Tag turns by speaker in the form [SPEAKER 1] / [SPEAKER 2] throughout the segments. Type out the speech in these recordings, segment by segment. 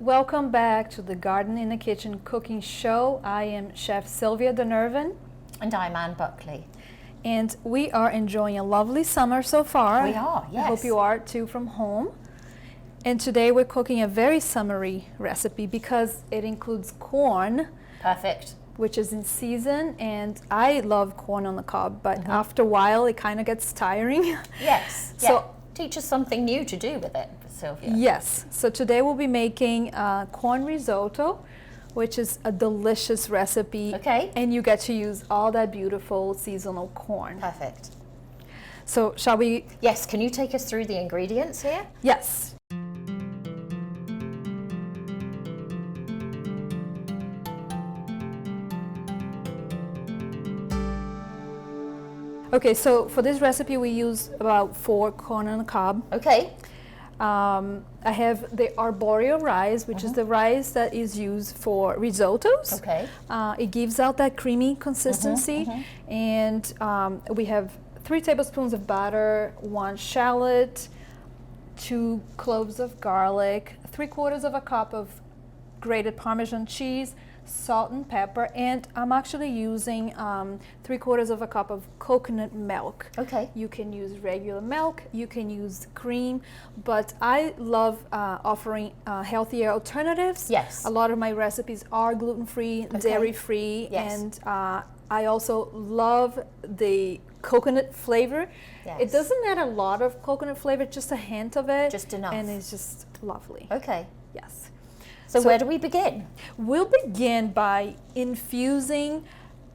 [SPEAKER 1] Welcome back to the Garden in the Kitchen cooking show. I am Chef Silvia Dunnirvine.
[SPEAKER 2] And I'm Anne Buckley.
[SPEAKER 1] And we are enjoying a lovely summer so far.
[SPEAKER 2] We are, yes.
[SPEAKER 1] I hope you are too from home. And today we're cooking a very summery recipe because it includes corn.
[SPEAKER 2] Perfect.
[SPEAKER 1] Which is in season, and I love corn on the cob, but after a while it kind of gets tiring.
[SPEAKER 2] Yes. So teach us something new to do with it, Silvia.
[SPEAKER 1] Yes. So today we'll be making corn risotto, which is a delicious recipe.
[SPEAKER 2] Okay.
[SPEAKER 1] And you get to use all that beautiful seasonal corn.
[SPEAKER 2] Perfect.
[SPEAKER 1] So shall we?
[SPEAKER 2] Yes. Can you take us through the ingredients here?
[SPEAKER 1] Yes. Okay, so for this recipe we use about 4 corn on the cob.
[SPEAKER 2] Okay.
[SPEAKER 1] I have the Arborio rice, which is the rice that is used for risottos.
[SPEAKER 2] Okay.
[SPEAKER 1] It gives out that creamy consistency. And we have 3 tablespoons of butter, 1 shallot, 2 cloves of garlic, 3/4 of a cup of grated parmesan cheese, salt and pepper, and I'm actually using 3/4 of a cup of coconut milk.
[SPEAKER 2] Okay.
[SPEAKER 1] You can use regular milk, you can use cream, but I love offering healthier alternatives.
[SPEAKER 2] Yes.
[SPEAKER 1] A lot of my recipes are gluten-free, dairy-free,
[SPEAKER 2] Yes.
[SPEAKER 1] and I also love the coconut flavor.
[SPEAKER 2] Yes.
[SPEAKER 1] It doesn't add a lot of coconut flavor, just a hint of it.
[SPEAKER 2] Just enough.
[SPEAKER 1] And it's just lovely.
[SPEAKER 2] Okay.
[SPEAKER 1] Yes.
[SPEAKER 2] So where do we begin?
[SPEAKER 1] We'll begin by infusing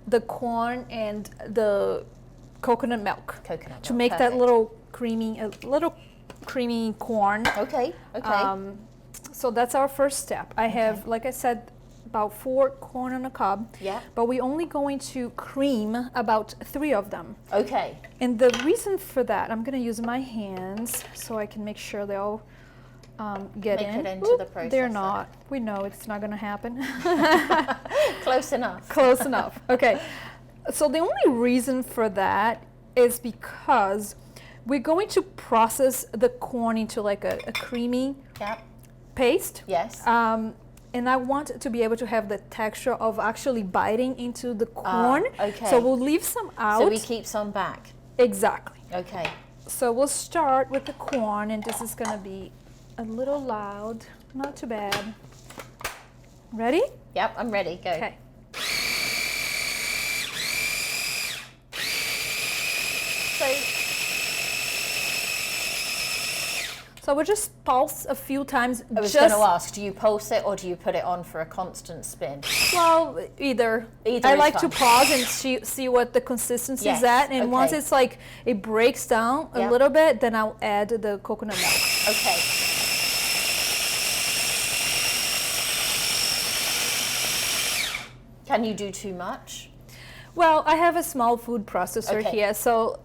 [SPEAKER 1] the corn and the coconut milk.
[SPEAKER 2] Coconut
[SPEAKER 1] to
[SPEAKER 2] milk,
[SPEAKER 1] make that
[SPEAKER 2] perfect.
[SPEAKER 1] little creamy corn.
[SPEAKER 2] Okay. Okay.
[SPEAKER 1] So that's our first step. I have, like I said, about 4 corn on a cob.
[SPEAKER 2] Yeah.
[SPEAKER 1] But we're only going to cream about 3 of them.
[SPEAKER 2] Okay.
[SPEAKER 1] And the reason for that, I'm going to use my hands so I can make sure they all get
[SPEAKER 2] Make
[SPEAKER 1] in.
[SPEAKER 2] it into the processor.
[SPEAKER 1] They're not. We know it's not going to happen.
[SPEAKER 2] Close enough.
[SPEAKER 1] Close enough. Okay. So the only reason for that is because we're going to process the corn into like a creamy paste.
[SPEAKER 2] Yes.
[SPEAKER 1] And I want to be able to have the texture of actually biting into the corn.
[SPEAKER 2] Okay.
[SPEAKER 1] So we'll leave some out.
[SPEAKER 2] So we keep some back.
[SPEAKER 1] Exactly.
[SPEAKER 2] Okay.
[SPEAKER 1] So we'll start with the corn, and this is going to be a little loud, not too bad. Ready?
[SPEAKER 2] Yep, I'm ready. Go.
[SPEAKER 1] Okay. So we'll just pulse a few times.
[SPEAKER 2] I was going to ask, do you pulse it or do you put it on for a constant spin?
[SPEAKER 1] Well, either. I like to pause and see what the consistency is at, and once it's like it breaks down a little bit, then I'll add the coconut milk.
[SPEAKER 2] Okay. Can you do too much?
[SPEAKER 1] Well, I have a small food processor here, so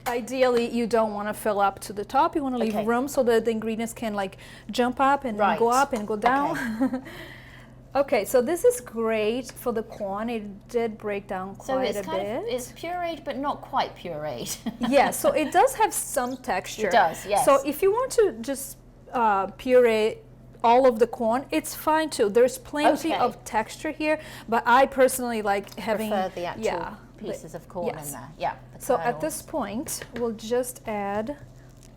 [SPEAKER 1] ideally you don't want to fill up to the top. You want to leave room so that the ingredients can like jump up and go up and go down. Okay, so this is great for the corn. It did break down quite a bit.
[SPEAKER 2] It's pureed, but not quite pureed.
[SPEAKER 1] Yeah, so it does have some texture.
[SPEAKER 2] It does, yes.
[SPEAKER 1] So if you want to just puree all of the corn, it's fine too. There's plenty of texture here, but I personally like having
[SPEAKER 2] prefer the actual pieces of corn in there. Yeah.
[SPEAKER 1] So at this point, we'll just add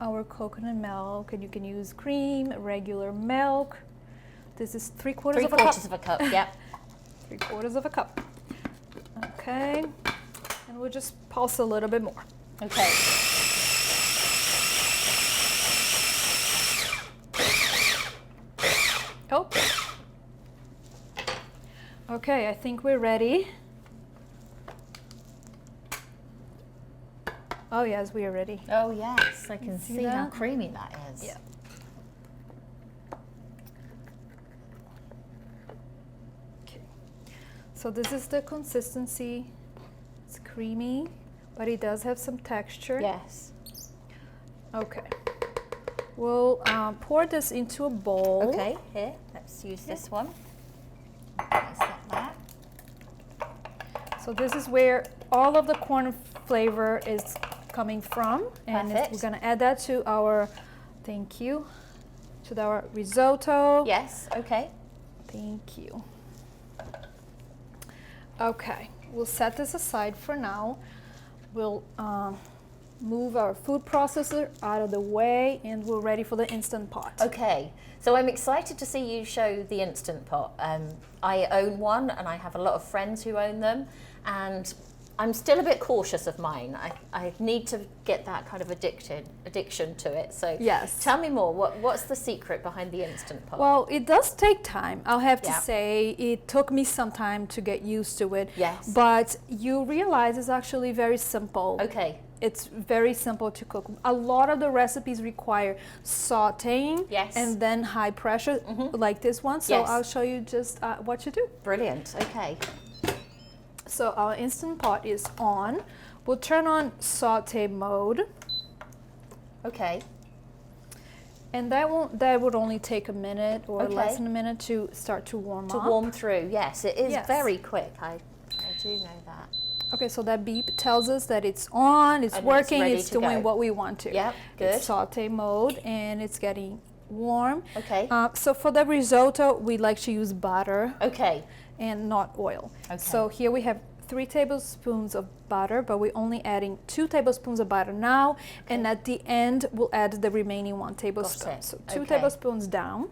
[SPEAKER 1] our coconut milk, and you can use cream, regular milk. This is 3/4 of a cup.
[SPEAKER 2] 3/4 of a cup. Yep.
[SPEAKER 1] 3/4 of a cup. Okay, and we'll just pulse a little bit more.
[SPEAKER 2] Okay.
[SPEAKER 1] Oh. Okay, I think we're ready. Oh yes, we are ready.
[SPEAKER 2] Oh yes, I can see how creamy that is.
[SPEAKER 1] Yeah. Okay. So this is the consistency. It's creamy, but it does have some texture.
[SPEAKER 2] Yes.
[SPEAKER 1] Okay. We'll pour this into a bowl.
[SPEAKER 2] Okay, here, let's use this one. Let's get that.
[SPEAKER 1] So this is where all of the corn flavor is coming from. And we're going to add that to our, thank you, to our risotto.
[SPEAKER 2] Yes, okay.
[SPEAKER 1] Thank you. Okay, we'll set this aside for now. We'll move our food processor out of the way, and we're ready for the Instant Pot.
[SPEAKER 2] Okay, so I'm excited to see you show the Instant Pot. I own one, and I have a lot of friends who own them, and I'm still a bit cautious of mine. I need to get that kind of addiction to it. So
[SPEAKER 1] yes,
[SPEAKER 2] tell me more. What's the secret behind the Instant Pot?
[SPEAKER 1] Well, it does take time. I'll have to say it took me some time to get used to it.
[SPEAKER 2] Yes.
[SPEAKER 1] But you realize it's actually very simple.
[SPEAKER 2] Okay.
[SPEAKER 1] It's very simple to cook. A lot of the recipes require sauteing and then high pressure, like this one. So I'll show you just what to do.
[SPEAKER 2] Brilliant. Okay.
[SPEAKER 1] So our Instant Pot is on. We'll turn on saute mode.
[SPEAKER 2] Okay.
[SPEAKER 1] And that would only take a minute or less than a minute to start to warm up.
[SPEAKER 2] To warm through, yes. It is very quick. I do know that.
[SPEAKER 1] Okay, so that beep tells us that it's on, it's working, it's doing what we want to.
[SPEAKER 2] Yep, good.
[SPEAKER 1] It's saute mode and it's getting warm.
[SPEAKER 2] Okay.
[SPEAKER 1] So for the risotto, we like to use butter.
[SPEAKER 2] Okay.
[SPEAKER 1] And not oil.
[SPEAKER 2] Okay.
[SPEAKER 1] So here we have 3 tablespoons of butter, but we're only adding 2 tablespoons of butter now, and at the end we'll add the remaining 1 tablespoon. So 2 tablespoons down,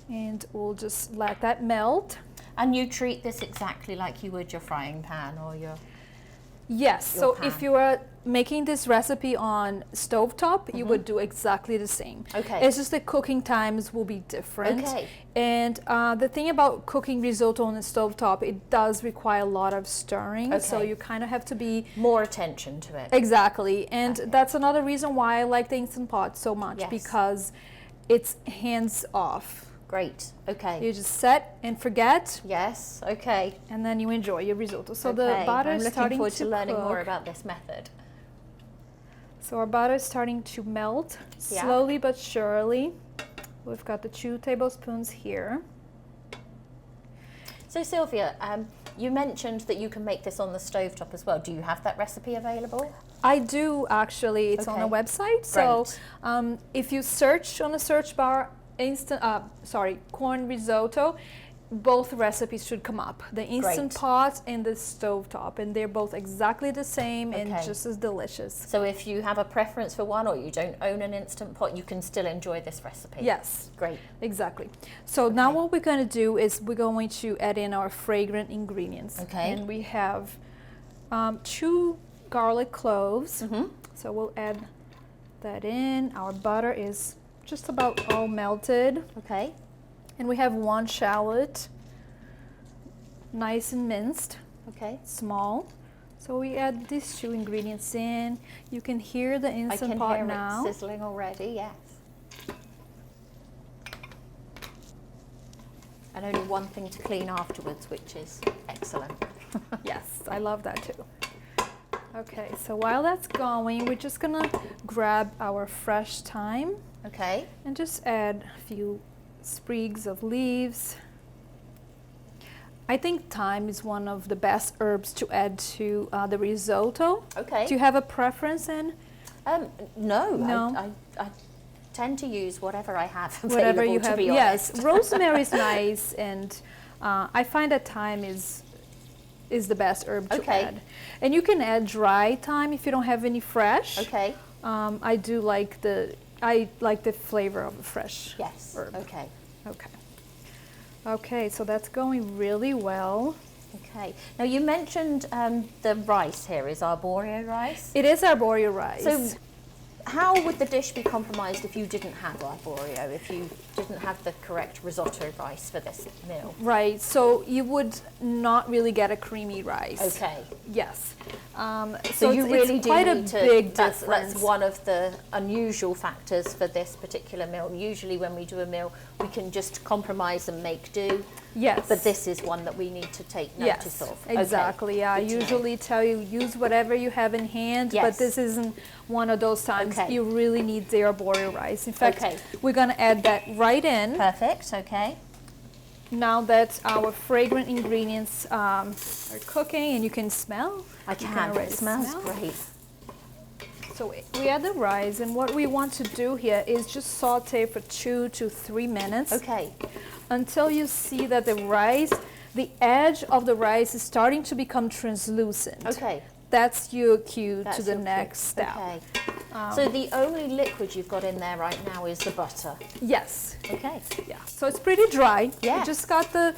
[SPEAKER 1] and we'll just let that melt.
[SPEAKER 2] And you treat this exactly like you would your frying pan or your
[SPEAKER 1] Yes, so if you were making this recipe on stovetop, you would do exactly the same.
[SPEAKER 2] Okay.
[SPEAKER 1] It's just the cooking times will be different.
[SPEAKER 2] Okay.
[SPEAKER 1] And the thing about cooking risotto on the stovetop, it does require a lot of stirring.
[SPEAKER 2] Okay.
[SPEAKER 1] So you kind of have to be...
[SPEAKER 2] more attention to it.
[SPEAKER 1] Exactly. And that's another reason why I like the Instant Pot so much, because it's hands off.
[SPEAKER 2] Great. Okay.
[SPEAKER 1] You just set and forget.
[SPEAKER 2] Yes. Okay.
[SPEAKER 1] And then you enjoy your risotto. So the butter is starting to
[SPEAKER 2] I'm looking forward to learning
[SPEAKER 1] cook.
[SPEAKER 2] more about this method.
[SPEAKER 1] So our butter is starting to melt slowly but surely. We've got the 2 tablespoons here.
[SPEAKER 2] So Silvia, you mentioned that you can make this on the stovetop as well. Do you have that recipe available?
[SPEAKER 1] I do actually. It's on the website. So if you search on the search bar, corn risotto, both recipes should come up. The Instant Pot and the stovetop, and they're both exactly the same and just as delicious.
[SPEAKER 2] So if you have a preference for one or you don't own an Instant Pot, you can still enjoy this recipe.
[SPEAKER 1] Yes.
[SPEAKER 2] Great.
[SPEAKER 1] Exactly. So now what we're going to do is we're going to add in our fragrant ingredients.
[SPEAKER 2] Okay.
[SPEAKER 1] And we have 2 garlic cloves. So we'll add that in. Our butter is just about all melted.
[SPEAKER 2] Okay.
[SPEAKER 1] And we have 1 shallot, nice and minced.
[SPEAKER 2] Okay.
[SPEAKER 1] Small. So we add these 2 ingredients in. You can hear the Instant Pot now.
[SPEAKER 2] I can hear it sizzling already, yes. And only one thing to clean afterwards, which is excellent.
[SPEAKER 1] Yes, I love that too. Okay, so while that's going, we're just gonna grab our fresh thyme.
[SPEAKER 2] Okay.
[SPEAKER 1] And just add a few sprigs of leaves. I think thyme is one of the best herbs to add to the risotto.
[SPEAKER 2] Okay.
[SPEAKER 1] Do you have a preference in?
[SPEAKER 2] No. I tend to use whatever I have available,
[SPEAKER 1] whatever you have.
[SPEAKER 2] To be honest.
[SPEAKER 1] Yes, rosemary is nice, and I find that thyme is the best herb to add. And you can add dry thyme if you don't have any fresh.
[SPEAKER 2] Okay.
[SPEAKER 1] I like the flavor of a fresh herb.
[SPEAKER 2] Okay.
[SPEAKER 1] Okay, so that's going really well.
[SPEAKER 2] Okay. Now you mentioned the rice here is arborio rice.
[SPEAKER 1] It is arborio rice.
[SPEAKER 2] So how would the dish be compromised if you didn't have arborio, if you didn't have the correct risotto rice for this meal?
[SPEAKER 1] Right, so you would not really get a creamy rice.
[SPEAKER 2] Okay.
[SPEAKER 1] Yes.
[SPEAKER 2] So you really
[SPEAKER 1] it's
[SPEAKER 2] do
[SPEAKER 1] quite
[SPEAKER 2] need
[SPEAKER 1] a
[SPEAKER 2] to,
[SPEAKER 1] big
[SPEAKER 2] that's
[SPEAKER 1] difference.
[SPEAKER 2] one of the unusual factors for this particular meal. Usually when we do a meal, we can just compromise and make do.
[SPEAKER 1] Yes.
[SPEAKER 2] But this is one that we need to take notice of.
[SPEAKER 1] Exactly.
[SPEAKER 2] Okay.
[SPEAKER 1] Yeah, I usually tell you use whatever you have in hand, but this isn't one of those times you really need the arborio rice. In fact, we're going to add that right in.
[SPEAKER 2] Perfect. Okay.
[SPEAKER 1] Now that our fragrant ingredients are cooking, and you can smell.
[SPEAKER 2] I can. It smells great.
[SPEAKER 1] So we add the rice, and what we want to do here is just saute for 2 to 3 minutes.
[SPEAKER 2] Okay.
[SPEAKER 1] Until you see that the edge of the rice is starting to become translucent.
[SPEAKER 2] Okay.
[SPEAKER 1] That's your cue
[SPEAKER 2] That's
[SPEAKER 1] to the
[SPEAKER 2] your
[SPEAKER 1] next
[SPEAKER 2] cue.
[SPEAKER 1] step.
[SPEAKER 2] Okay. So the only liquid you've got in there right now is the butter.
[SPEAKER 1] Yes.
[SPEAKER 2] Okay.
[SPEAKER 1] Yeah. So it's pretty dry.
[SPEAKER 2] Yeah.
[SPEAKER 1] We just got the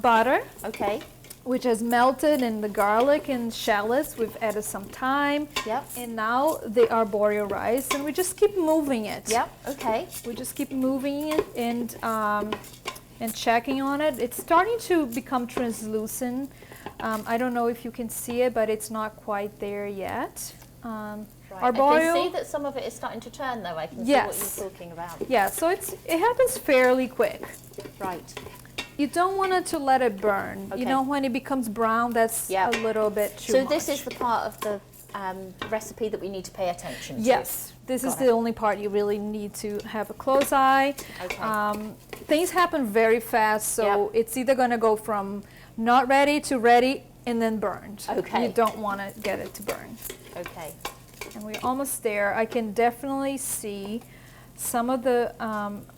[SPEAKER 1] butter,
[SPEAKER 2] Okay.
[SPEAKER 1] which has melted, and the garlic and shallots. We've added some thyme.
[SPEAKER 2] Yep.
[SPEAKER 1] And now the arborio rice, and we just keep moving it.
[SPEAKER 2] Yep. Okay.
[SPEAKER 1] We just keep moving it and checking on it. It's starting to become translucent. I don't know if you can see it, but it's not quite there yet.
[SPEAKER 2] Right.
[SPEAKER 1] Arborio,
[SPEAKER 2] I can see that some of it is starting to turn, though. I can see what you're talking about.
[SPEAKER 1] Yeah, so it happens fairly quick.
[SPEAKER 2] Right.
[SPEAKER 1] You don't want it to let it burn.
[SPEAKER 2] Okay.
[SPEAKER 1] You know, when it becomes brown, that's a little bit too much.
[SPEAKER 2] So this is the part of the recipe that we need to pay attention to.
[SPEAKER 1] Yes, this is the only part you really need to have a close eye.
[SPEAKER 2] Okay.
[SPEAKER 1] Things happen very fast, so it's either going to go from not ready to ready and then burned.
[SPEAKER 2] Okay.
[SPEAKER 1] You don't want to get it to burn.
[SPEAKER 2] Okay.
[SPEAKER 1] And we're almost there. I can definitely see some of the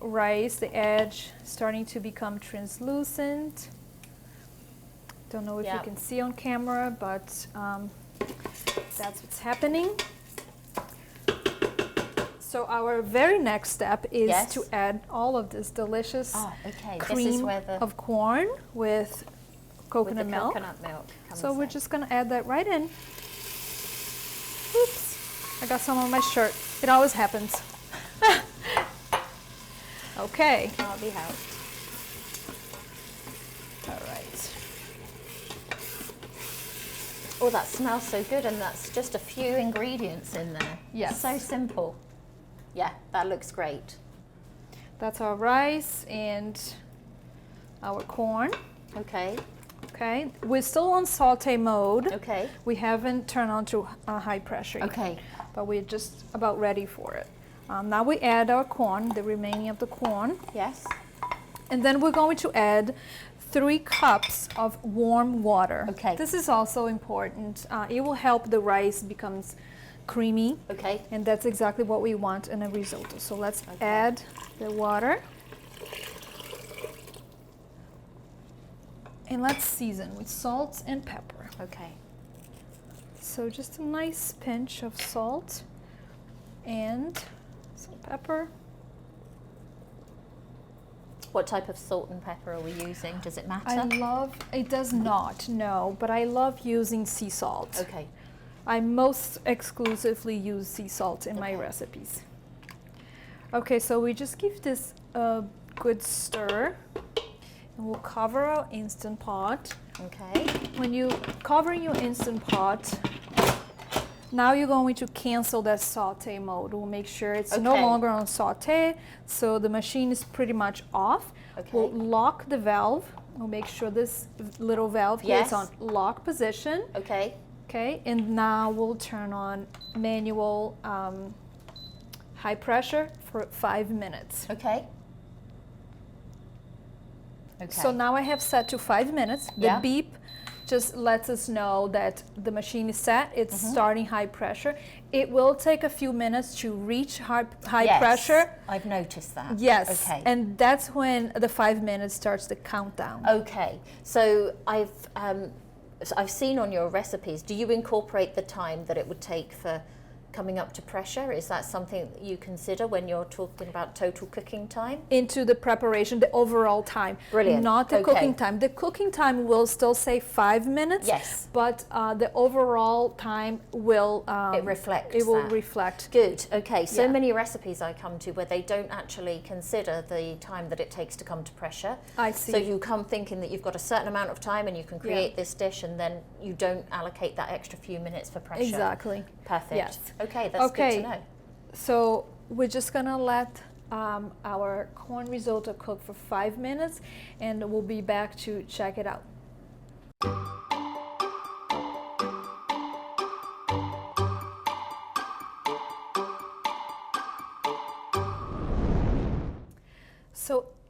[SPEAKER 1] rice, the edge, starting to become translucent. Don't know if you can see on camera, but that's what's happening. So our very next step is to add all of this delicious cream of corn with coconut milk. So we're just going to add that right in. Oops, I got some on my shirt. It always happens. Okay.
[SPEAKER 2] I'll be helped.
[SPEAKER 1] All right.
[SPEAKER 2] Oh, that smells so good, and that's just a few ingredients in there.
[SPEAKER 1] Yes.
[SPEAKER 2] So simple. Yeah, that looks great.
[SPEAKER 1] That's our rice and our corn.
[SPEAKER 2] Okay.
[SPEAKER 1] Okay. We're still on saute mode.
[SPEAKER 2] Okay.
[SPEAKER 1] We haven't turned on to high pressure yet.
[SPEAKER 2] Okay.
[SPEAKER 1] But we're just about ready for it. Now we add our corn, the remaining of the corn.
[SPEAKER 2] Yes.
[SPEAKER 1] And then we're going to add 3 cups of warm water.
[SPEAKER 2] Okay.
[SPEAKER 1] This is also important. It will help the rice becomes creamy.
[SPEAKER 2] Okay.
[SPEAKER 1] And that's exactly what we want in a risotto. So let's add the water. And let's season with salt and pepper.
[SPEAKER 2] Okay.
[SPEAKER 1] So just a nice pinch of salt and some pepper.
[SPEAKER 2] What type of salt and pepper are we using? Does it matter?
[SPEAKER 1] It does not, no, but I love using sea salt.
[SPEAKER 2] Okay.
[SPEAKER 1] I most exclusively use sea salt in my recipes. Okay, so we just give this a good stir, and we'll cover our Instant Pot.
[SPEAKER 2] Okay.
[SPEAKER 1] When you cover your Instant Pot, now you're going to cancel that saute mode. We'll make sure it's no longer on saute, so the machine is pretty much off.
[SPEAKER 2] Okay.
[SPEAKER 1] We'll lock the valve. We'll make sure this little valve here is on lock position.
[SPEAKER 2] Okay.
[SPEAKER 1] Okay, and now we'll turn on manual high pressure for 5 minutes.
[SPEAKER 2] Okay. Okay.
[SPEAKER 1] So now I have set to 5 minutes. The beep just lets us know that the machine is set. It's starting high pressure. It will take a few minutes to reach high pressure.
[SPEAKER 2] I've noticed that.
[SPEAKER 1] Yes.
[SPEAKER 2] Okay.
[SPEAKER 1] And that's when the 5 minutes starts the countdown.
[SPEAKER 2] Okay. So I've seen on your recipes, do you incorporate the time that it would take for coming up to pressure? Is that something that you consider when you're talking about total cooking time?
[SPEAKER 1] Into the preparation, the overall time.
[SPEAKER 2] Brilliant.
[SPEAKER 1] Not the cooking time. The cooking time will still say 5 minutes.
[SPEAKER 2] Yes.
[SPEAKER 1] But the overall time will...
[SPEAKER 2] it reflects
[SPEAKER 1] It will
[SPEAKER 2] that.
[SPEAKER 1] reflect.
[SPEAKER 2] Good. Okay. So many recipes I come to where they don't actually consider the time that it takes to come to pressure.
[SPEAKER 1] I see.
[SPEAKER 2] So you come thinking that you've got a certain amount of time and you can create this dish, and then you don't allocate that extra few minutes for pressure.
[SPEAKER 1] Exactly.
[SPEAKER 2] Perfect.
[SPEAKER 1] Yes.
[SPEAKER 2] Okay, that's good to know.
[SPEAKER 1] So we're just gonna let our corn risotto cook for 5 minutes, and we'll be back to check it out.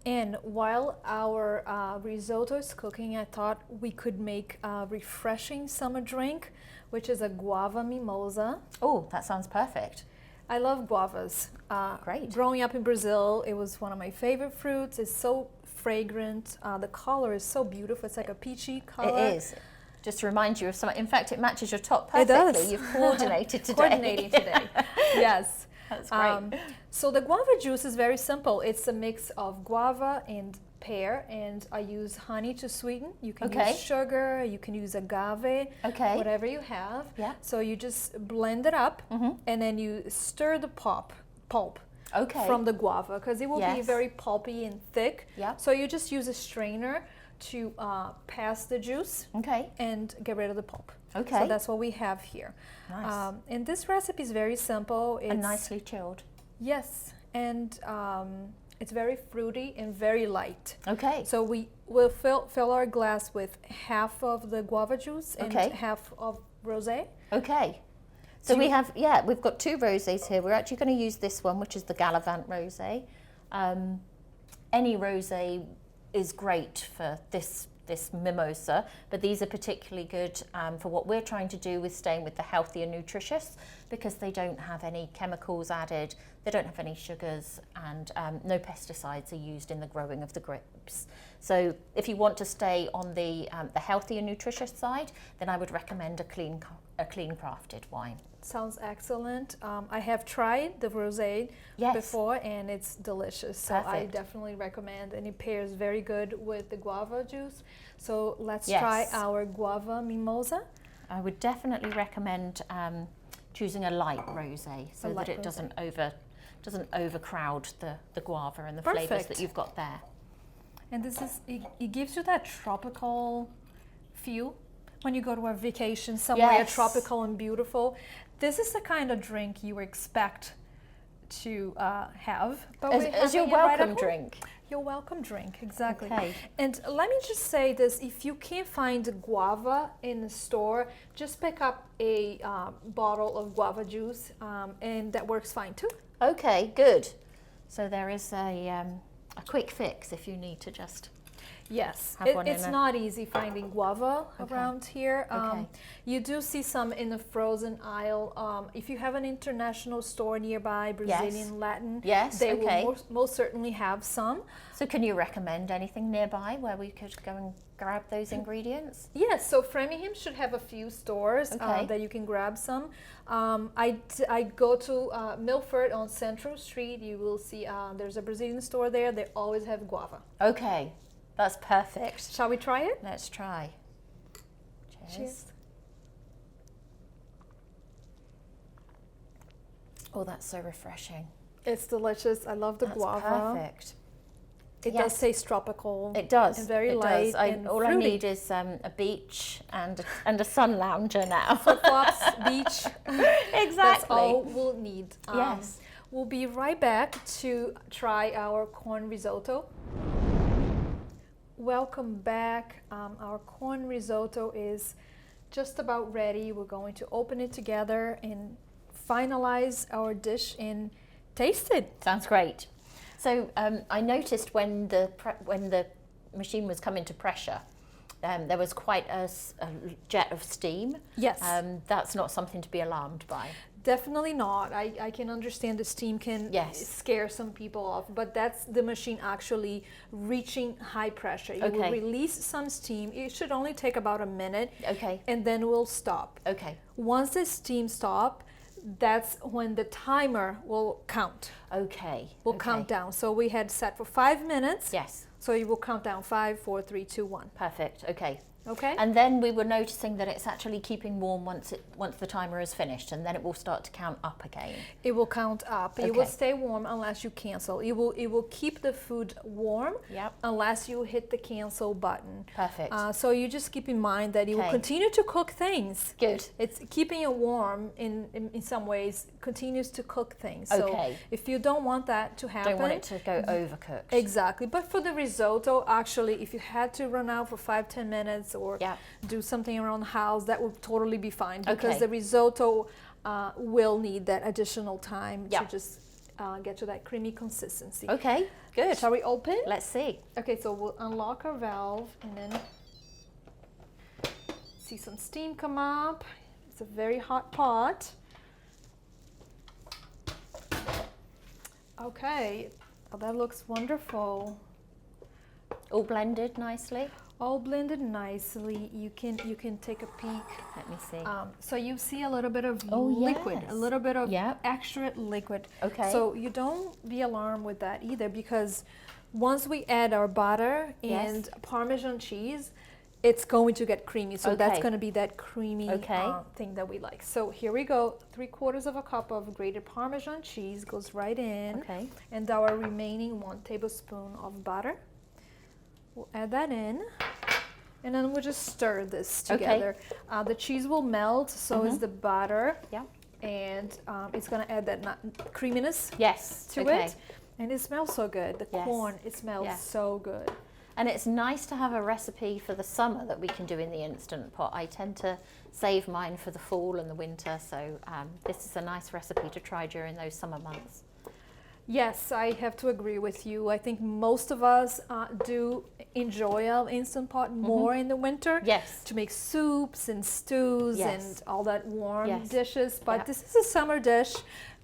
[SPEAKER 1] And while our risotto is cooking, I thought we could make a refreshing summer drink which is a Guava Mimosa.
[SPEAKER 2] Oh, that sounds perfect.
[SPEAKER 1] I love guavas.
[SPEAKER 2] Great.
[SPEAKER 1] Growing up in Brazil, it was one of my favorite fruits. It's so fragrant. The color is so beautiful. It's like a peachy color.
[SPEAKER 2] It is. Just to remind you of something. In fact, it matches your top perfectly.
[SPEAKER 1] It does.
[SPEAKER 2] You've coordinated today.
[SPEAKER 1] Coordinating today. Yes.
[SPEAKER 2] That's great.
[SPEAKER 1] So the guava juice is very simple. It's a mix of guava and pear, and I use honey to sweeten. You can use sugar, you can use agave, whatever you have.
[SPEAKER 2] Yeah.
[SPEAKER 1] So you just blend it up, and then you stir the pulp from the guava, because it will be very pulpy and thick.
[SPEAKER 2] Yeah.
[SPEAKER 1] So you just use a strainer to pass the juice and get rid of the pulp.
[SPEAKER 2] Okay.
[SPEAKER 1] So that's what we have here.
[SPEAKER 2] Nice.
[SPEAKER 1] And this recipe is very simple. It's
[SPEAKER 2] and nicely chilled.
[SPEAKER 1] Yes, and it's very fruity and very light.
[SPEAKER 2] Okay.
[SPEAKER 1] So we will fill our glass with half of the guava juice and half of rosé.
[SPEAKER 2] Okay. So we have, we've got 2 rosés here. We're actually going to use this one, which is the Gallivant rosé. Any rosé is great for this mimosa, but these are particularly good for what we're trying to do with staying with the healthy and nutritious, because they don't have any chemicals added, they don't have any sugars, and no pesticides are used in the growing of the grapes. So if you want to stay on the healthy and nutritious side, then I would recommend a clean crafted wine.
[SPEAKER 1] Sounds excellent. I have tried the rosé before, and it's delicious. So I definitely recommend, and it pairs very good with the guava juice. So let's try our guava mimosa.
[SPEAKER 2] I would definitely recommend choosing a light rosé, so that it doesn't overcrowd the guava and the flavors that you've got there.
[SPEAKER 1] And this is it gives you that tropical feel. When you go to a vacation somewhere tropical and beautiful, this is the kind of drink you expect to have. But
[SPEAKER 2] as your welcome drink.
[SPEAKER 1] Your welcome drink, exactly.
[SPEAKER 2] Okay.
[SPEAKER 1] And let me just say this, if you can't find guava in the store, just pick up a bottle of guava juice, and that works fine too.
[SPEAKER 2] Okay, good. So there is a quick fix if you need to just...
[SPEAKER 1] Yes, it's not easy finding guava around here. You do see some in the frozen aisle. If you have an international store nearby, Brazilian, Latin, they will most certainly have some.
[SPEAKER 2] So can you recommend anything nearby where we could go and grab those ingredients?
[SPEAKER 1] Yes, so Framingham should have a few stores that you can grab some. I go to Milford on Central Street. You will see there's a Brazilian store there. They always have guava.
[SPEAKER 2] Okay. That's perfect.
[SPEAKER 1] Shall we try it?
[SPEAKER 2] Let's try. Cheers. Oh, that's so refreshing.
[SPEAKER 1] It's delicious. I love the guava.
[SPEAKER 2] Perfect.
[SPEAKER 1] It does taste tropical.
[SPEAKER 2] It does.
[SPEAKER 1] And very light.
[SPEAKER 2] And all fruity. I need is a beach and a sun lounger now.
[SPEAKER 1] Flip-flops, beach.
[SPEAKER 2] Exactly.
[SPEAKER 1] That's all we'll need.
[SPEAKER 2] Yes.
[SPEAKER 1] We'll be right back to try our corn risotto. Welcome back. Our corn risotto is just about ready. We're going to open it together and finalize our dish and taste it.
[SPEAKER 2] Sounds great. So I noticed when the machine was coming to pressure, there was quite a jet of steam.
[SPEAKER 1] Yes.
[SPEAKER 2] That's not something to be alarmed by.
[SPEAKER 1] Definitely not. I can understand the steam can scare some people off, but that's the machine actually reaching high pressure. You will release some steam. It should only take about a minute.
[SPEAKER 2] Okay.
[SPEAKER 1] And then we'll stop.
[SPEAKER 2] Okay.
[SPEAKER 1] Once the steam stops, that's when the timer will count.
[SPEAKER 2] Okay.
[SPEAKER 1] Will count down. So we had set for 5 minutes.
[SPEAKER 2] Yes.
[SPEAKER 1] So you will count down 5, 4, 3, 2, 1.
[SPEAKER 2] Perfect. Okay.
[SPEAKER 1] Okay.
[SPEAKER 2] And then we were noticing that it's actually keeping warm once the timer is finished, and then it will start to count up again.
[SPEAKER 1] It will count up. It will stay warm unless you cancel. It will keep the food warm unless you hit the cancel button.
[SPEAKER 2] Perfect.
[SPEAKER 1] So you just keep in mind that it will continue to cook things.
[SPEAKER 2] Good.
[SPEAKER 1] It's keeping it warm in some ways, continues to cook things. So if you don't want that to happen.
[SPEAKER 2] Don't want it to go overcooked.
[SPEAKER 1] Exactly. But for the risotto, actually, if you had to run out for 5-10 minutes or do something around the house, that would totally be fine, because the risotto will need that additional time to just get to that creamy consistency.
[SPEAKER 2] Okay, good.
[SPEAKER 1] Shall we open?
[SPEAKER 2] Let's see.
[SPEAKER 1] Okay, so we'll unlock our valve and then see some steam come up. It's a very hot pot. Okay, oh, that looks wonderful.
[SPEAKER 2] All blended nicely.
[SPEAKER 1] All blended nicely. You can take a peek.
[SPEAKER 2] Let me see.
[SPEAKER 1] So you see a little bit of
[SPEAKER 2] Oh,
[SPEAKER 1] liquid,
[SPEAKER 2] yes.
[SPEAKER 1] a little bit of
[SPEAKER 2] Yep.
[SPEAKER 1] extra liquid.
[SPEAKER 2] Okay.
[SPEAKER 1] So you don't be alarmed with that either, because once we add our butter and Parmesan cheese, it's going to get creamy. So that's
[SPEAKER 2] Okay.
[SPEAKER 1] going to be that creamy thing that we like. So here we go. 3/4 of a cup of grated Parmesan cheese goes right in.
[SPEAKER 2] Okay.
[SPEAKER 1] And our remaining 1 tablespoon of butter. We'll add that in. And then we'll just stir this together. The cheese will melt, so is the butter.
[SPEAKER 2] Yeah.
[SPEAKER 1] And it's going to add that creaminess
[SPEAKER 2] Yes.
[SPEAKER 1] to it. And it smells so good. The corn, it smells so good.
[SPEAKER 2] And it's nice to have a recipe for the summer that we can do in the Instant Pot. I tend to save mine for the fall and the winter, so this is a nice recipe to try during those summer months.
[SPEAKER 1] Yes, I have to agree with you. I think most of us do enjoy our Instant Pot more in the winter.
[SPEAKER 2] Yes.
[SPEAKER 1] To make soups and stews and all that warm dishes. But this is a summer dish.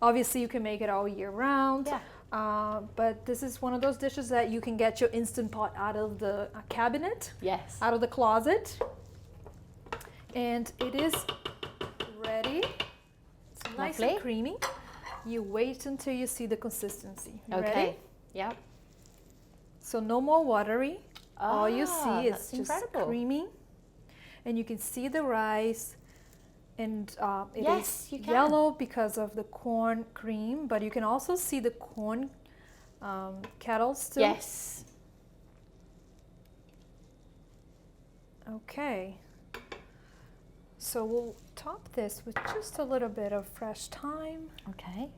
[SPEAKER 1] Obviously, you can make it all year round.
[SPEAKER 2] Yeah.
[SPEAKER 1] But this is one of those dishes that you can get your Instant Pot out of the cabinet.
[SPEAKER 2] Yes.
[SPEAKER 1] Out of the closet. And it is ready. It's nice and creamy. You wait until you see the consistency. Ready?
[SPEAKER 2] Yep.
[SPEAKER 1] So no more watery. All you see is just
[SPEAKER 2] incredible.
[SPEAKER 1] creamy. And you can see the rice. And it is
[SPEAKER 2] you can.
[SPEAKER 1] yellow because of the corn cream. But you can also see the corn kettles too.
[SPEAKER 2] Yes.
[SPEAKER 1] Okay. So we'll top this with just a little bit of fresh thyme.
[SPEAKER 2] Okay.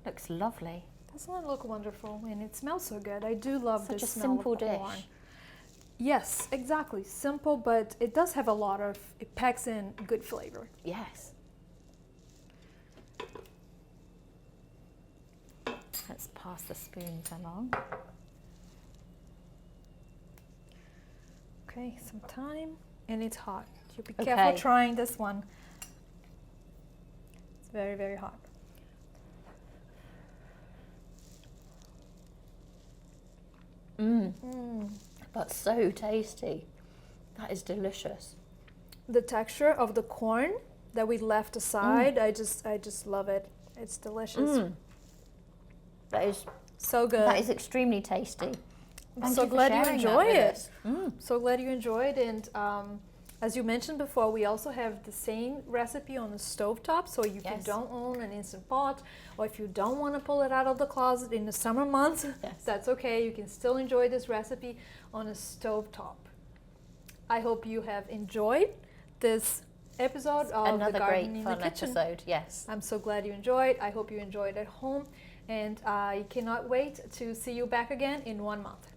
[SPEAKER 2] Looks lovely.
[SPEAKER 1] Doesn't it look wonderful? And it smells so good. I do love
[SPEAKER 2] Such
[SPEAKER 1] this
[SPEAKER 2] a
[SPEAKER 1] smell
[SPEAKER 2] simple
[SPEAKER 1] of corn.
[SPEAKER 2] dish.
[SPEAKER 1] Yes, exactly. Simple, but it does have a lot of, it packs in good flavor.
[SPEAKER 2] Yes. Let's pass the spoons along.
[SPEAKER 1] Okay, some thyme. And it's hot. You be careful trying this one. It's very, very hot.
[SPEAKER 2] That's so tasty. That is delicious.
[SPEAKER 1] The texture of the corn that we left aside, I just love it. It's delicious.
[SPEAKER 2] That is
[SPEAKER 1] So good.
[SPEAKER 2] That is extremely tasty.
[SPEAKER 1] I'm so glad you enjoy it. So glad you enjoyed it. And as you mentioned before, we also have the same recipe on the stovetop. So if you don't own an Instant Pot, or if you don't want to pull it out of the closet in the summer months, that's okay. You can still enjoy this recipe on a stovetop. I hope you have enjoyed this episode of
[SPEAKER 2] Another
[SPEAKER 1] the Garden
[SPEAKER 2] great
[SPEAKER 1] in
[SPEAKER 2] fun
[SPEAKER 1] the Kitchen.
[SPEAKER 2] episode, yes.
[SPEAKER 1] I'm so glad you enjoyed. I hope you enjoyed at home. And I cannot wait to see you back again in 1 month.